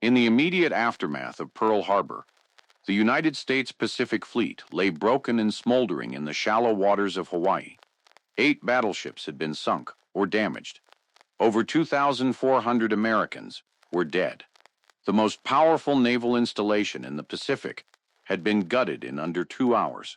In the immediate aftermath of Pearl Harbor, the United States Pacific Fleet lay broken and smoldering in the shallow waters of Hawaii. 8 battleships had been sunk or damaged. Over 2,400 Americans were dead. The most powerful naval installation in the Pacific had been gutted in under 2 hours.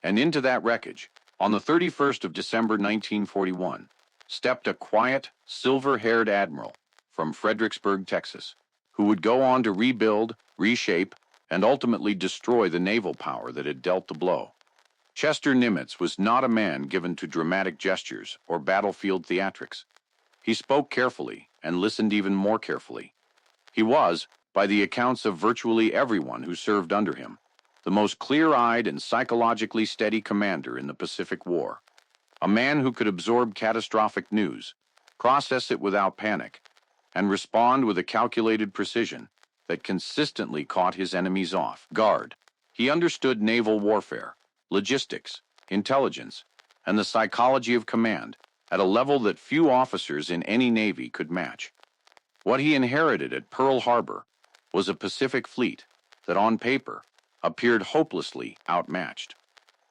And into that wreckage, on the 31st of December 1941, stepped a quiet, silver-haired admiral from Fredericksburg, Texas, who would go on to rebuild, reshape, and ultimately destroy the naval power that had dealt the blow. Chester Nimitz was not a man given to dramatic gestures or battlefield theatrics. He spoke carefully and listened even more carefully. He was, by the accounts of virtually everyone who served under him, the most clear-eyed and psychologically steady commander in the Pacific War. A man who could absorb catastrophic news, process it without panic, and respond with a calculated precision that consistently caught his enemies off guard. He understood naval warfare, logistics, intelligence, and the psychology of command at a level that few officers in any navy could match. What he inherited at Pearl Harbor was a Pacific fleet that, on paper, appeared hopelessly outmatched.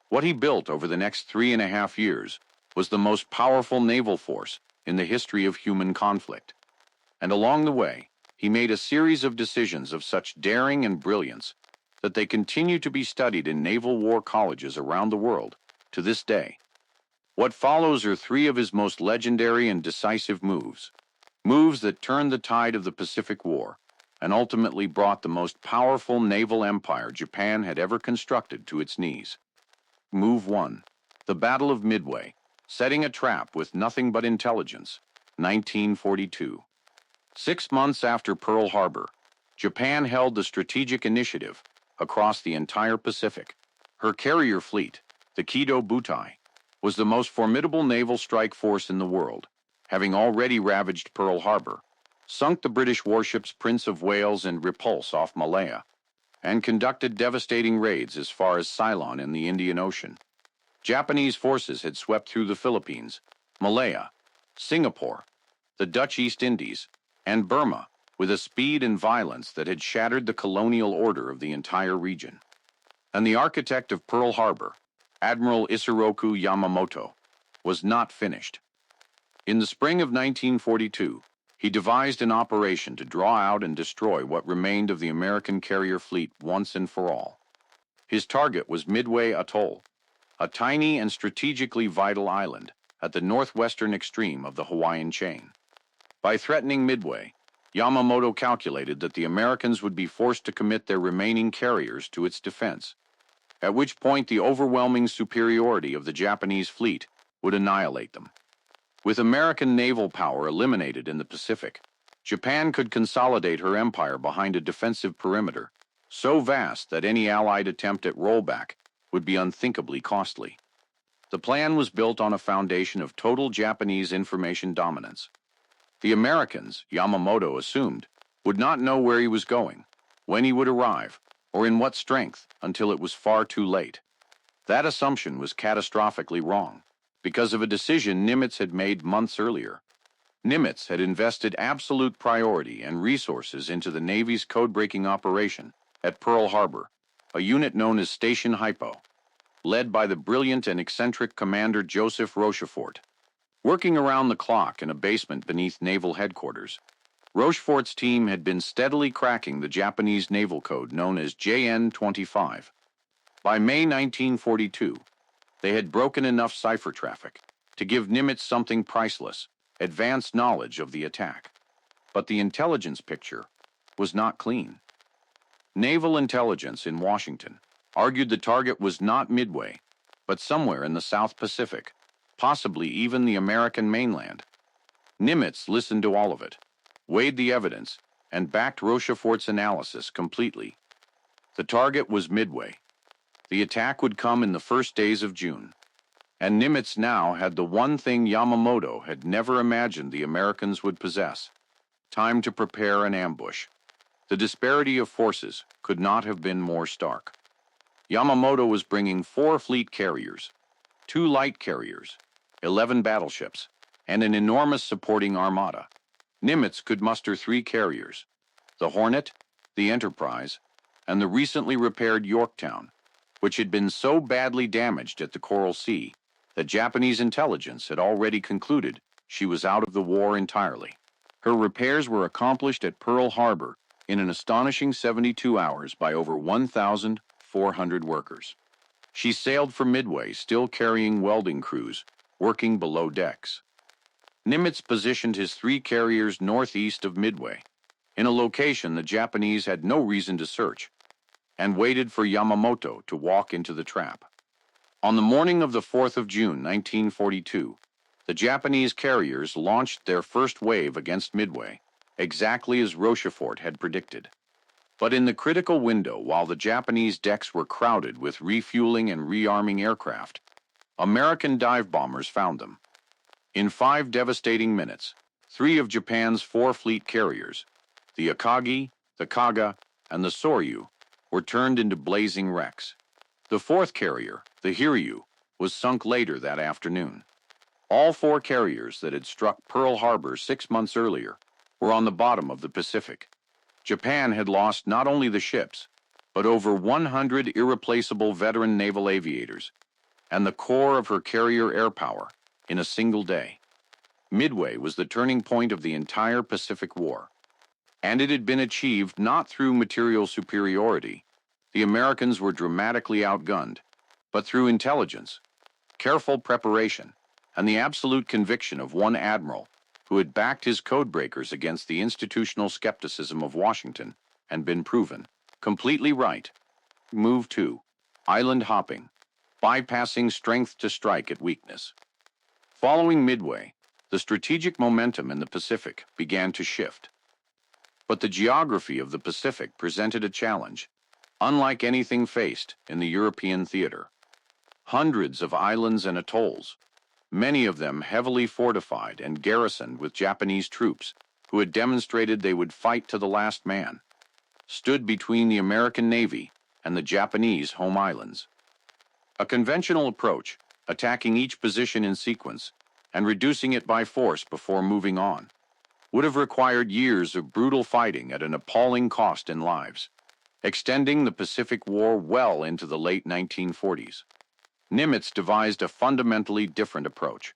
What he built over the next 3.5 years was the most powerful naval force in the history of human conflict. And along the way, he made a series of decisions of such daring and brilliance that they continue to be studied in naval war colleges around the world to this day. What follows are 3 of his most legendary and decisive moves that turned the tide of the Pacific War and ultimately brought the most powerful naval empire Japan had ever constructed to its knees. Move 1. The Battle of Midway, setting a trap with nothing but intelligence, 1942. 6 months after Pearl Harbor, Japan held the strategic initiative across the entire Pacific. Her carrier fleet, the Kido Butai, was the most formidable naval strike force in the world, having already ravaged Pearl Harbor, sunk the British warships Prince of Wales and Repulse off Malaya, and conducted devastating raids as far as Ceylon in the Indian Ocean. Japanese forces had swept through the Philippines, Malaya, Singapore, the Dutch East Indies, and Burma with a speed and violence that had shattered the colonial order of the entire region. And the architect of Pearl Harbor, Admiral Isoroku Yamamoto, was not finished. In the spring of 1942, he devised an operation to draw out and destroy what remained of the American carrier fleet once and for all. His target was Midway Atoll, a tiny and strategically vital island at the northwestern extreme of the Hawaiian chain. By threatening Midway, Yamamoto calculated that the Americans would be forced to commit their remaining carriers to its defense, at which point the overwhelming superiority of the Japanese fleet would annihilate them. With American naval power eliminated in the Pacific, Japan could consolidate her empire behind a defensive perimeter so vast that any Allied attempt at rollback would be unthinkably costly. The plan was built on a foundation of total Japanese information dominance. The Americans, Yamamoto assumed, would not know where he was going, when he would arrive, or in what strength until it was far too late. That assumption was catastrophically wrong, because of a decision Nimitz had made months earlier. Nimitz had invested absolute priority and resources into the Navy's code-breaking operation at Pearl Harbor, a unit known as Station HYPO, led by the brilliant and eccentric Commander Joseph Rochefort. Working around the clock in a basement beneath naval headquarters, Rochefort's team had been steadily cracking the Japanese naval code known as JN-25. By May 1942, they had broken enough cipher traffic to give Nimitz something priceless, advanced knowledge of the attack. But the intelligence picture was not clean. Naval intelligence in Washington argued the target was not Midway, but somewhere in the South Pacific, possibly even the American mainland. Nimitz listened to all of it, weighed the evidence, and backed Rochefort's analysis completely. The target was Midway. The attack would come in the first days of June. And Nimitz now had the one thing Yamamoto had never imagined the Americans would possess: time to prepare an ambush. The disparity of forces could not have been more stark. Yamamoto was bringing 4 fleet carriers, 2 light carriers, 11 battleships, and an enormous supporting armada. Nimitz could muster 3 carriers, the Hornet, the Enterprise, and the recently repaired Yorktown, which had been so badly damaged at the Coral Sea that Japanese intelligence had already concluded she was out of the war entirely. Her repairs were accomplished at Pearl Harbor in an astonishing 72 hours by over 1,400 workers. She sailed for Midway, still carrying welding crews, working below decks. Nimitz positioned his 3 carriers northeast of Midway, in a location the Japanese had no reason to search, and waited for Yamamoto to walk into the trap. On the morning of the 4th of June, 1942, the Japanese carriers launched their first wave against Midway, exactly as Rochefort had predicted. But in the critical window, while the Japanese decks were crowded with refueling and rearming aircraft, American dive bombers found them. In 5 devastating minutes, 3 of Japan's 4 fleet carriers, the Akagi, the Kaga, and the Soryu, were turned into blazing wrecks. The 4th carrier, the Hiryu, was sunk later that afternoon. All 4 carriers that had struck Pearl Harbor 6 months earlier were on the bottom of the Pacific. Japan had lost not only the ships, but over 100 irreplaceable veteran naval aviators, and the core of her carrier air power in a single day. Midway was the turning point of the entire Pacific War, and it had been achieved not through material superiority. The Americans were dramatically outgunned, but through intelligence, careful preparation, and the absolute conviction of one admiral who had backed his codebreakers against the institutional skepticism of Washington and been proven completely right. Move 2. Island hopping, bypassing strength to strike at weakness. Following Midway, the strategic momentum in the Pacific began to shift. But the geography of the Pacific presented a challenge, unlike anything faced in the European theater. Hundreds of islands and atolls, many of them heavily fortified and garrisoned with Japanese troops who had demonstrated they would fight to the last man, stood between the American Navy and the Japanese home islands. A conventional approach, attacking each position in sequence and reducing it by force before moving on, would have required years of brutal fighting at an appalling cost in lives, extending the Pacific War well into the late 1940s. Nimitz devised a fundamentally different approach.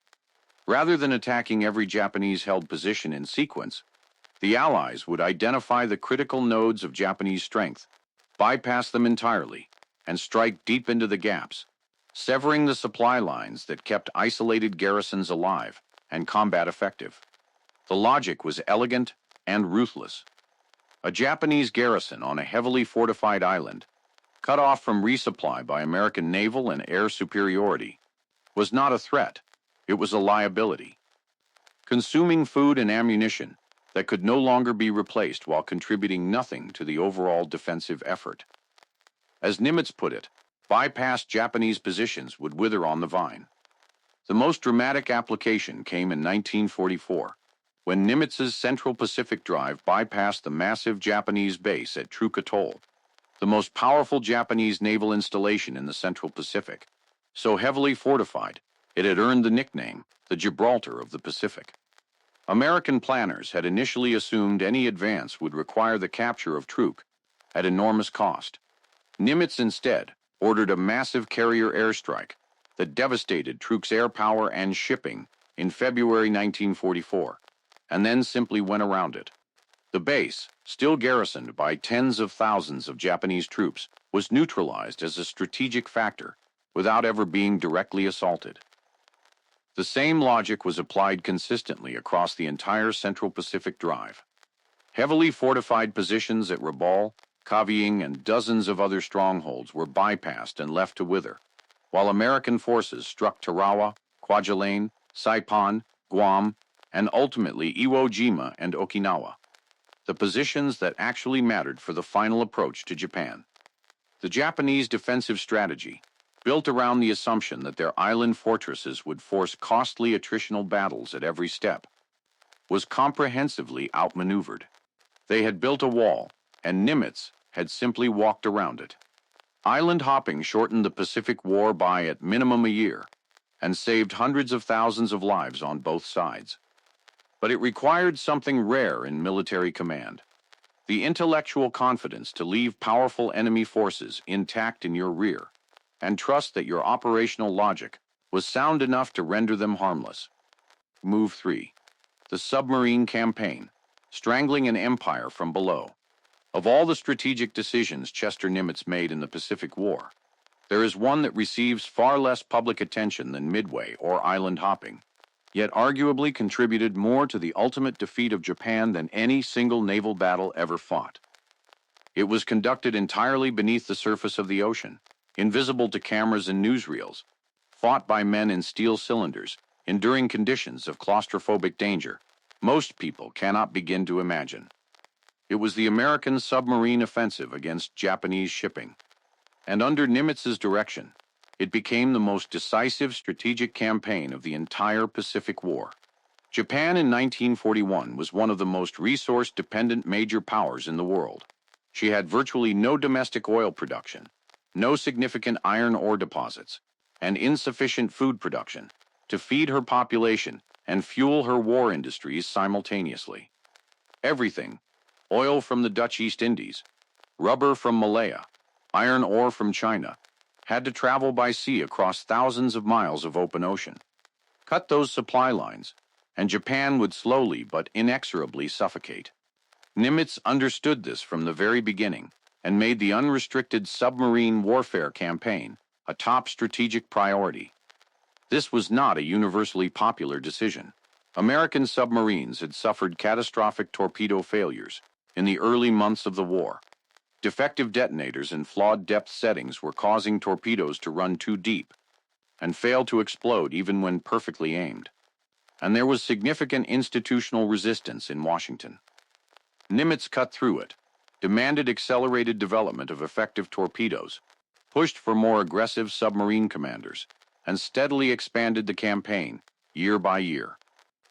Rather than attacking every Japanese-held position in sequence, the Allies would identify the critical nodes of Japanese strength, bypass them entirely, and strike deep into the gaps, severing the supply lines that kept isolated garrisons alive and combat effective. The logic was elegant and ruthless. A Japanese garrison on a heavily fortified island, cut off from resupply by American naval and air superiority, was not a threat, it was a liability. Consuming food and ammunition that could no longer be replaced while contributing nothing to the overall defensive effort. As Nimitz put it, bypassed Japanese positions would wither on the vine. The most dramatic application came in 1944, when Nimitz's Central Pacific Drive bypassed the massive Japanese base at Truk Atoll, the most powerful Japanese naval installation in the Central Pacific, so heavily fortified it had earned the nickname the Gibraltar of the Pacific. American planners had initially assumed any advance would require the capture of Truk at enormous cost. Nimitz instead ordered a massive carrier airstrike that devastated Truk's air power and shipping in February 1944, and then simply went around it. The base, still garrisoned by tens of thousands of Japanese troops, was neutralized as a strategic factor without ever being directly assaulted. The same logic was applied consistently across the entire Central Pacific Drive. Heavily fortified positions at Rabaul, Cavite, and dozens of other strongholds were bypassed and left to wither, while American forces struck Tarawa, Kwajalein, Saipan, Guam, and ultimately Iwo Jima and Okinawa, the positions that actually mattered for the final approach to Japan. The Japanese defensive strategy, built around the assumption that their island fortresses would force costly attritional battles at every step, was comprehensively outmaneuvered. They had built a wall, and Nimitz had simply walked around it. Island hopping shortened the Pacific War by at minimum a year, and saved hundreds of thousands of lives on both sides. But it required something rare in military command: The intellectual confidence to leave powerful enemy forces intact in your rear, and trust that your operational logic was sound enough to render them harmless. Move 3. The Submarine Campaign, Strangling an Empire from Below. Of all the strategic decisions Chester Nimitz made in the Pacific War, there is one that receives far less public attention than Midway or island hopping, yet arguably contributed more to the ultimate defeat of Japan than any single naval battle ever fought. It was conducted entirely beneath the surface of the ocean, invisible to cameras and newsreels, fought by men in steel cylinders, enduring conditions of claustrophobic danger most people cannot begin to imagine. It was the American submarine offensive against Japanese shipping, and under Nimitz's direction, it became the most decisive strategic campaign of the entire Pacific War. Japan in 1941 was one of the most resource-dependent major powers in the world. She had virtually no domestic oil production, no significant iron ore deposits, and insufficient food production to feed her population and fuel her war industries simultaneously. Everything, oil from the Dutch East Indies, rubber from Malaya, iron ore from China, had to travel by sea across thousands of miles of open ocean. Cut those supply lines, and Japan would slowly but inexorably suffocate. Nimitz understood this from the very beginning and made the unrestricted submarine warfare campaign a top strategic priority. This was not a universally popular decision. American submarines had suffered catastrophic torpedo failures in the early months of the war. Defective detonators and flawed depth settings were causing torpedoes to run too deep and fail to explode even when perfectly aimed. And there was significant institutional resistance in Washington. Nimitz cut through it, demanded accelerated development of effective torpedoes, pushed for more aggressive submarine commanders, and steadily expanded the campaign year by year.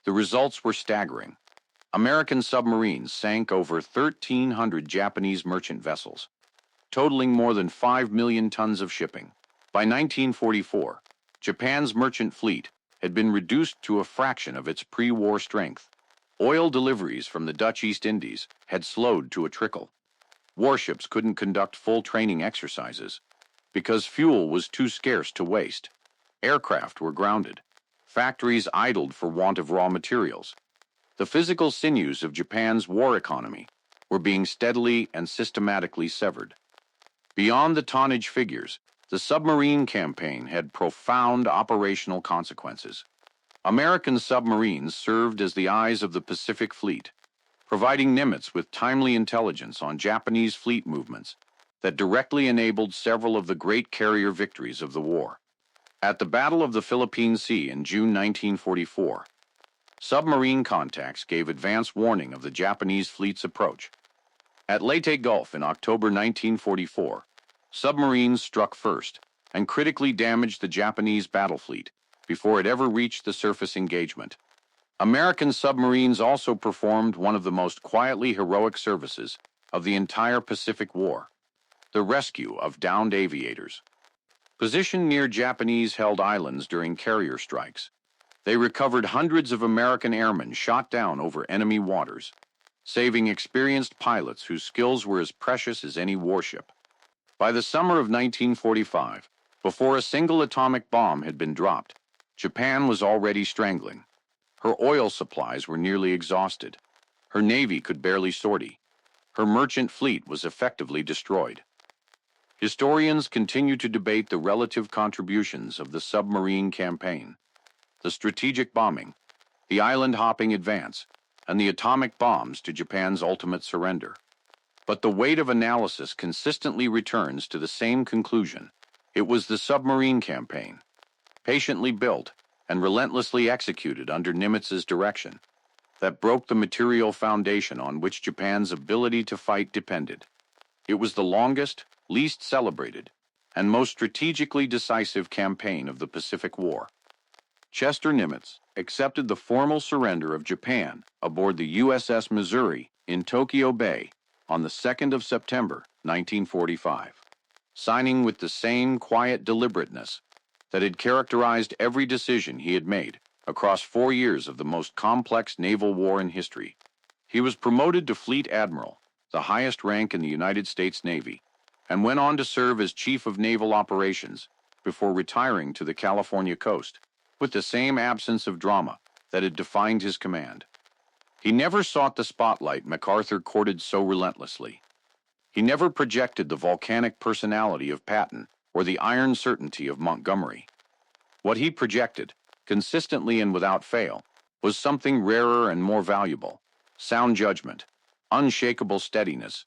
The results were staggering. American submarines sank over 1,300 Japanese merchant vessels, totaling more than 5 million tons of shipping. By 1944, Japan's merchant fleet had been reduced to a fraction of its pre-war strength. Oil deliveries from the Dutch East Indies had slowed to a trickle. Warships couldn't conduct full training exercises because fuel was too scarce to waste. Aircraft were grounded. Factories idled for want of raw materials. The physical sinews of Japan's war economy were being steadily and systematically severed. Beyond the tonnage figures, the submarine campaign had profound operational consequences. American submarines served as the eyes of the Pacific Fleet, providing Nimitz with timely intelligence on Japanese fleet movements that directly enabled several of the great carrier victories of the war. At the Battle of the Philippine Sea in June 1944, submarine contacts gave advance warning of the Japanese fleet's approach. At Leyte Gulf in October 1944, submarines struck first and critically damaged the Japanese battle fleet before it ever reached the surface engagement. American submarines also performed one of the most quietly heroic services of the entire Pacific War: the rescue of downed aviators. Positioned near Japanese-held islands during carrier strikes, they recovered hundreds of American airmen shot down over enemy waters, saving experienced pilots whose skills were as precious as any warship. By the summer of 1945, before a single atomic bomb had been dropped, Japan was already strangling. Her oil supplies were nearly exhausted. Her navy could barely sortie. Her merchant fleet was effectively destroyed. Historians continue to debate the relative contributions of the submarine campaign. The strategic bombing, the island-hopping advance, and the atomic bombs to Japan's ultimate surrender. But the weight of analysis consistently returns to the same conclusion. It was the submarine campaign, patiently built and relentlessly executed under Nimitz's direction, that broke the material foundation on which Japan's ability to fight depended. It was the longest, least celebrated, and most strategically decisive campaign of the Pacific War. Chester Nimitz accepted the formal surrender of Japan aboard the USS Missouri in Tokyo Bay on the 2nd of September, 1945, signing with the same quiet deliberateness that had characterized every decision he had made across 4 years of the most complex naval war in history. He was promoted to Fleet Admiral the highest rank in the United States Navy, and went on to serve as Chief of Naval Operations before retiring to the California coast, with the same absence of drama that had defined his command. He never sought the spotlight MacArthur courted so relentlessly. He never projected the volcanic personality of Patton or the iron certainty of Montgomery. What he projected, consistently and without fail, was something rarer and more valuable: sound judgment, unshakable steadiness,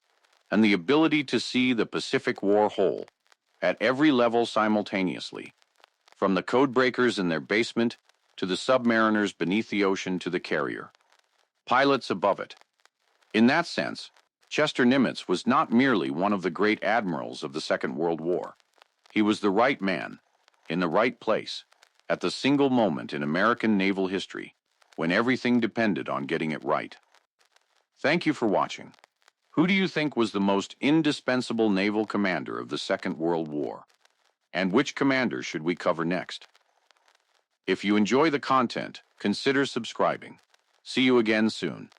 and the ability to see the Pacific War whole, at every level simultaneously, from the codebreakers in their basement to the submariners beneath the ocean to the carrier, pilots above it. In that sense, Chester Nimitz was not merely one of the great admirals of the Second World War. He was the right man, in the right place, at the single moment in American naval history when everything depended on getting it right. Thank you for watching. Who do you think was the most indispensable naval commander of the Second World War? And which commander should we cover next? If you enjoy the content, consider subscribing. See you again soon.